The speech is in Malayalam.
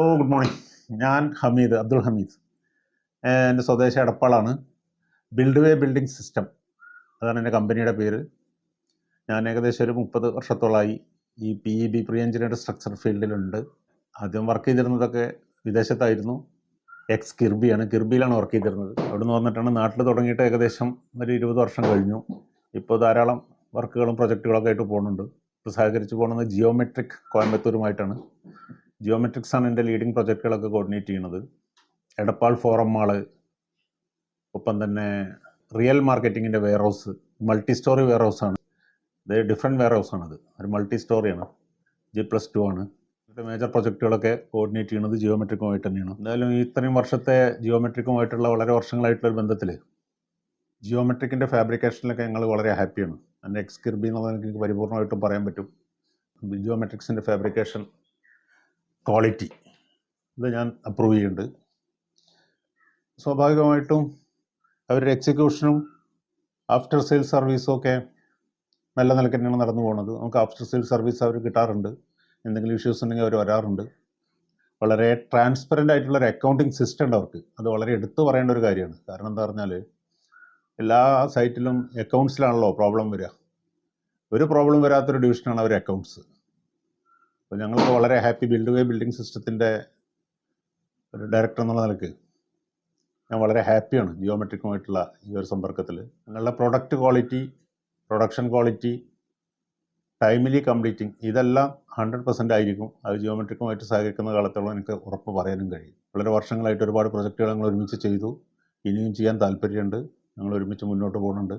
Good morning. ഞാൻ ഹമീദ്, അബ്ദുൾ ഹമീദ്. എൻ്റെ സ്വദേശം എടപ്പാളാണ്. ബിൽഡ് വേ ബിൽഡിംഗ് സിസ്റ്റം, അതാണ് എൻ്റെ കമ്പനിയുടെ പേര്. ഞാൻ ഏകദേശം ഒരു 30 വർഷത്തോളമായി ഈ PEB പ്രീ എഞ്ചിനീയർഡ് സ്ട്രക്ചർ ഫീൽഡിലുണ്ട്. ആദ്യം വർക്ക് ചെയ്തിരുന്നതൊക്കെ വിദേശത്തായിരുന്നു. കിർബിയാണ്, കിർബിയിലാണ് വർക്ക് ചെയ്തിരുന്നത്. അവിടെ നിന്ന് വന്നിട്ടാണ് നാട്ടിൽ തുടങ്ങിയിട്ട് ഏകദേശം ഒരു 20 വർഷം കഴിഞ്ഞു. ഇപ്പോൾ ധാരാളം വർക്കുകളും പ്രൊജക്റ്റുകളൊക്കെ ആയിട്ട് പോകുന്നുണ്ട്. ഇപ്പോൾ സഹകരിച്ച് പോകുന്നത് ജിയോമെട്രിക് കോയമ്പത്തൂരുമായിട്ടാണ്. ജിയോമെട്രിക്സ് ആണ് എൻ്റെ ലീഡിങ് പ്രൊജക്റ്റുകളൊക്കെ കോർഡിനേറ്റ് ചെയ്യുന്നത്. എടപ്പാൾ ഫോറം മാള്, ഒപ്പം തന്നെ റിയൽ മാർക്കറ്റിങ്ങിൻ്റെ warehouse, multi storey ware ഹൗസാണ്. ഇത് ഡിഫറെൻറ്റ് വെയർ ഹൗസാണത്, ഒരു മൾട്ടി സ്റ്റോറിയാണ്, G+2 ആണ്. മേജർ പ്രൊജക്റ്റുകളൊക്കെ കോർഡിനേറ്റ് ചെയ്യുന്നത് ജിയോമെട്രിക്കുമായിട്ട് തന്നെയാണ്. എന്തായാലും ഇത്രയും വർഷത്തെ ജിയോമെട്രിക്കുമായിട്ടുള്ള വളരെ വർഷങ്ങളായിട്ടുള്ളൊരു ബന്ധത്തിൽ ജിയോമെട്രിക്കിൻ്റെ ഫാബ്രിക്കേഷനിലൊക്കെ ഞങ്ങൾ വളരെ ഹാപ്പിയാണ്. എൻ്റെ കിർബി എന്നുള്ളത് എനിക്ക് പരിപൂർണമായിട്ടും പറയാൻ പറ്റും. ജിയോമെട്രിക്സിൻ്റെ ഫാബ്രിക്കേഷൻ ക്വാളിറ്റി ഇത് ഞാൻ അപ്രൂവ് ചെയ്യുന്നുണ്ട്. സ്വാഭാവികമായിട്ടും അവരുടെ എക്സിക്യൂഷനും ആഫ്റ്റർ സെയിൽ സർവീസും ഒക്കെ നല്ല നിലയ്ക്ക് തന്നെയാണ് നടന്നു പോകുന്നത്. നമുക്ക് ആഫ്റ്റർ സെയിൽ സർവീസ് അവർ കിട്ടാറുണ്ട്. എന്തെങ്കിലും ഇഷ്യൂസ് ഉണ്ടെങ്കിൽ അവർ വരാറുണ്ട്. വളരെ ട്രാൻസ്പെറൻ്റ് ആയിട്ടുള്ളൊരു അക്കൗണ്ടിങ് സിസ്റ്റം ഉണ്ട് അവർക്ക്. അത് വളരെ എടുത്തു പറയേണ്ട ഒരു കാര്യമാണ്. കാരണം എന്താ പറഞ്ഞാൽ എല്ലാ സൈറ്റിലും അക്കൗണ്ട്സിലാണല്ലോ പ്രോബ്ലം വരിക. ഒരു പ്രോബ്ലം വരാത്തൊരു ഡിവിഷനാണ് അവർ അക്കൗണ്ട്സ്. അപ്പോൾ ഞങ്ങൾക്ക് വളരെ ഹാപ്പി. ബിൽഡ് വേ ബിൽഡിംഗ് സിസ്റ്റത്തിൻ്റെ ഒരു ഡയറക്ടർ എന്നുള്ള നിലയ്ക്ക് ഞാൻ വളരെ ഹാപ്പിയാണ് ജിയോമെട്രിക്കുമായിട്ടുള്ള ഈ ഒരു സമ്പർക്കത്തിൽ. ഞങ്ങളുടെ product quality, production quality, timely completing, ഇതെല്ലാം 100% ആയിരിക്കും. അത് ജിയോമെട്രിക്കുമായിട്ട് സഹകരിക്കുന്ന കാലത്തോളം എനിക്ക് ഉറപ്പ് പറയാനും കഴിയും. വളരെ വർഷങ്ങളായിട്ട് ഒരുപാട് പ്രൊജക്റ്റുകൾ ഞങ്ങൾ ഒരുമിച്ച് ചെയ്തു. ഇനിയും ചെയ്യാൻ താല്പര്യമുണ്ട്. ഞങ്ങൾ ഒരുമിച്ച് മുന്നോട്ട് പോകുന്നുണ്ട്.